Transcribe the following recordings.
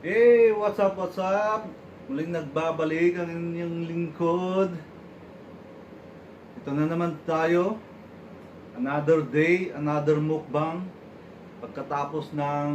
Hey, what's up, what's up? Muling nagbabalik ang inyong lingkod. Ito na naman tayo. Another day, another mukbang. Pagkatapos ng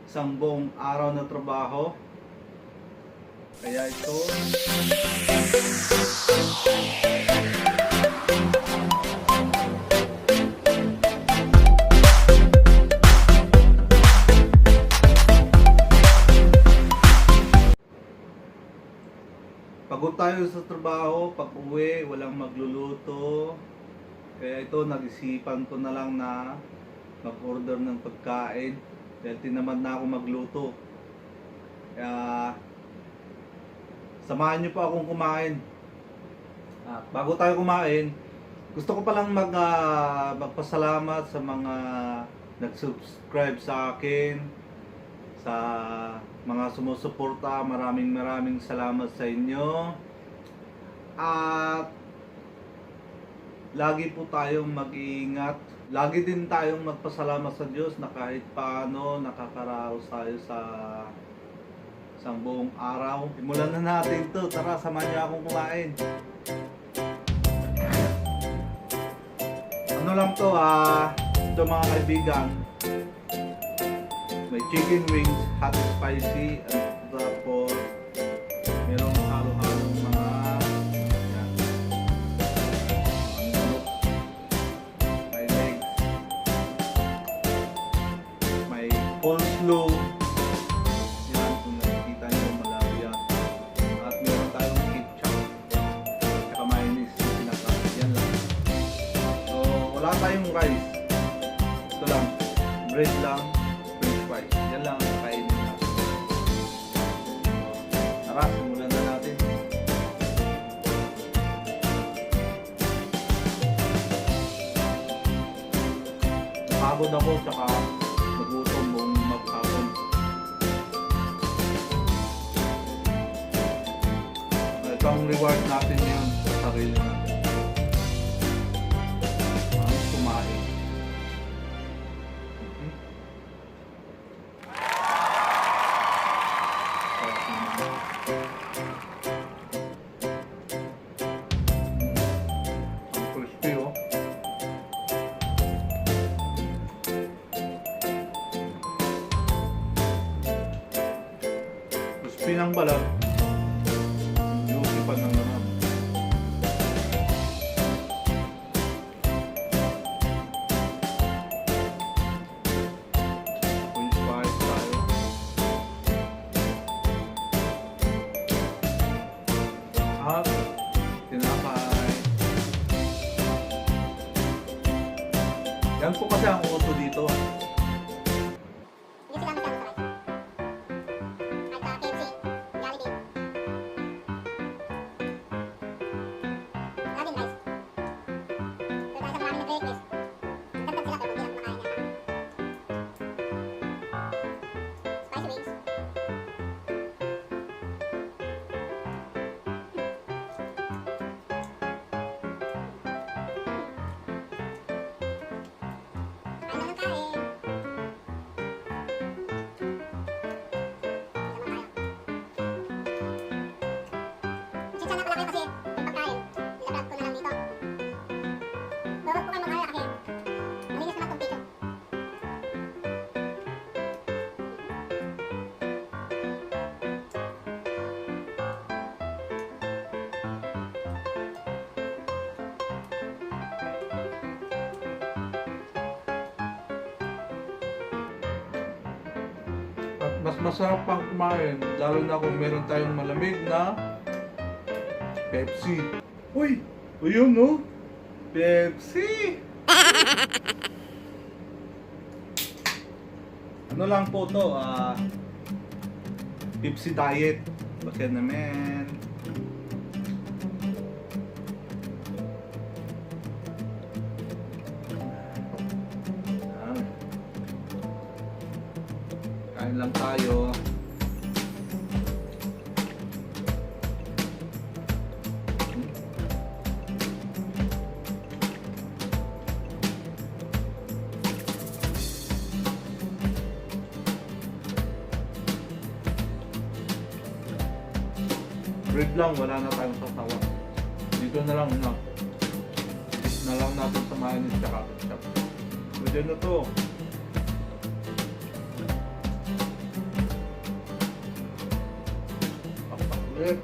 isang buong araw na trabaho. Kaya ito pagod tayo sa trabaho, pag uwi, walang magluluto. Kaya ito, nag-isipan ko na lang na mag-order ng pagkain. Dahil tinamad na ako magluto. Kaya, samahan nyo pa akong kumain. Bago tayo kumain, gusto ko palang magpasalamat sa mga nag-subscribe sa akin, sa mga sumusuporta. Maraming salamat sa inyo. At lagi po tayong mag-iingat. Lagi din tayong magpasalamat sa Diyos na kahit paano nakakaraos tayo sa isang buong araw. Simulan na natin to. Tara, samahan niyo akong kumain. Ano lang to, ito mga kaibigan, may chicken wings, hot and spicy, at tapos merong halo-halong mga yan, may legs, may coleslaw, yan kung nakikita nyo malaki yan, at meron tayong ketchup at mayonnaise na sinasama, yan lang. So wala tayong rice, ito lang, bread lang, yan lang ang kainin natin. Tara, simulan na natin. Napagod ako, tsaka nagutom buong maghapon. Ito ang reward natin ngayon sa sarili natin. Kumain. Ng balat, juicy pa ng naman. Full spice tayo. At tinapay. Yan po kasi ang uso dito. Mas masarap pang kumain, lalo na kung meron tayong malamig na Pepsi. Uy! Ayun no? Pepsi! Ano lang po to? Pepsi diet. Bakit naman? Kain lang tayo. bread lang, wala na tayong sasawa. Dito na lang natin sa mayonnaise tsaka ketchup. Pwede na to. Pakpak ulit.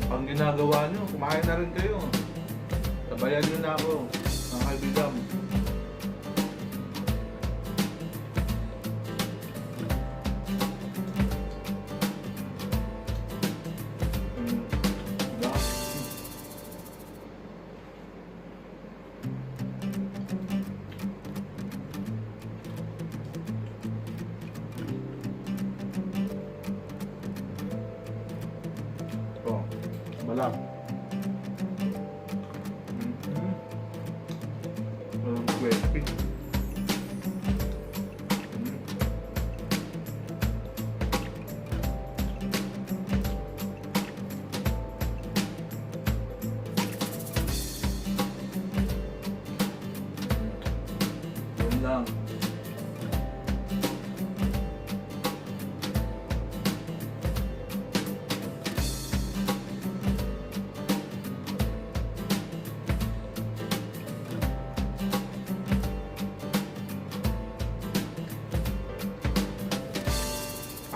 Ang ginagawa nyo, kumain na rin kayo. Sabayan nyo na ako, mga kaibigan. Diba? Oh. Malap. Walang crispy. Yun lang.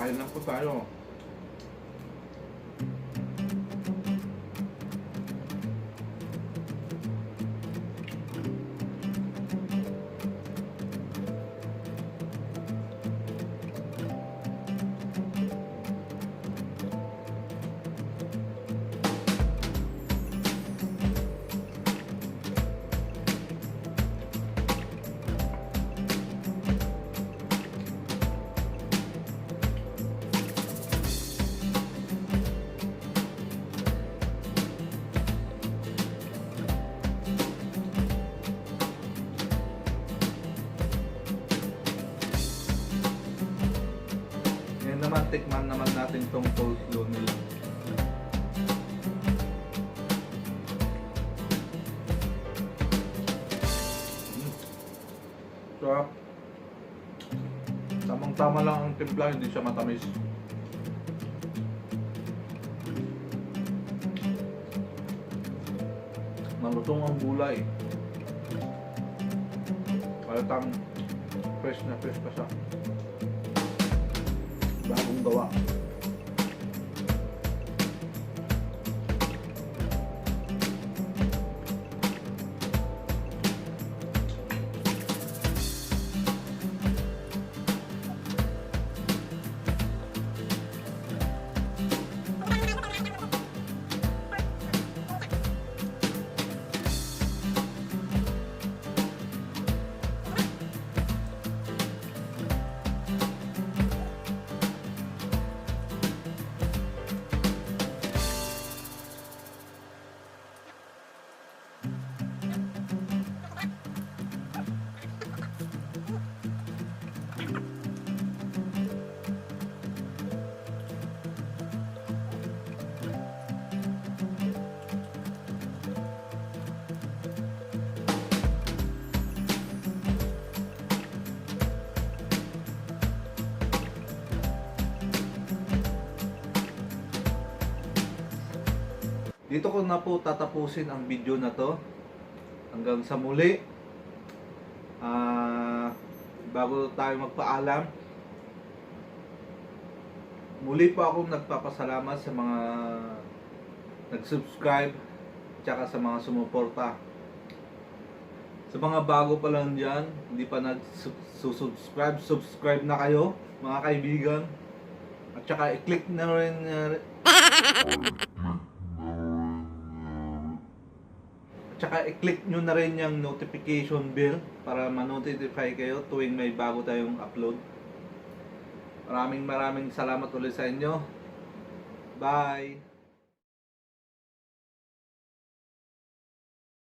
Kain lang po tayo. Ngayon naman, tikman naman natin tong coleslaw nila. Sarap. Tamang-tama lang ang timpla, hindi siya matamis. Malutong ang gulay. Palatang fresh na fresh pa siya. Bagong gawa. Dito ko na po tatapusin ang video na to. Hanggang sa muli. Bago tayo magpaalam, muli po akong nagpapasalamat sa mga nag-subscribe tsaka sa mga sumuporta. Sa mga bago pa lang dyan, hindi pa nag-subscribe, subscribe na kayo mga kaibigan. At tsaka i-click na rin Tsaka i-click nyo na rin yung notification bell para ma-notify kayo tuwing may bago tayong upload. Maraming salamat ulit sa inyo. Bye!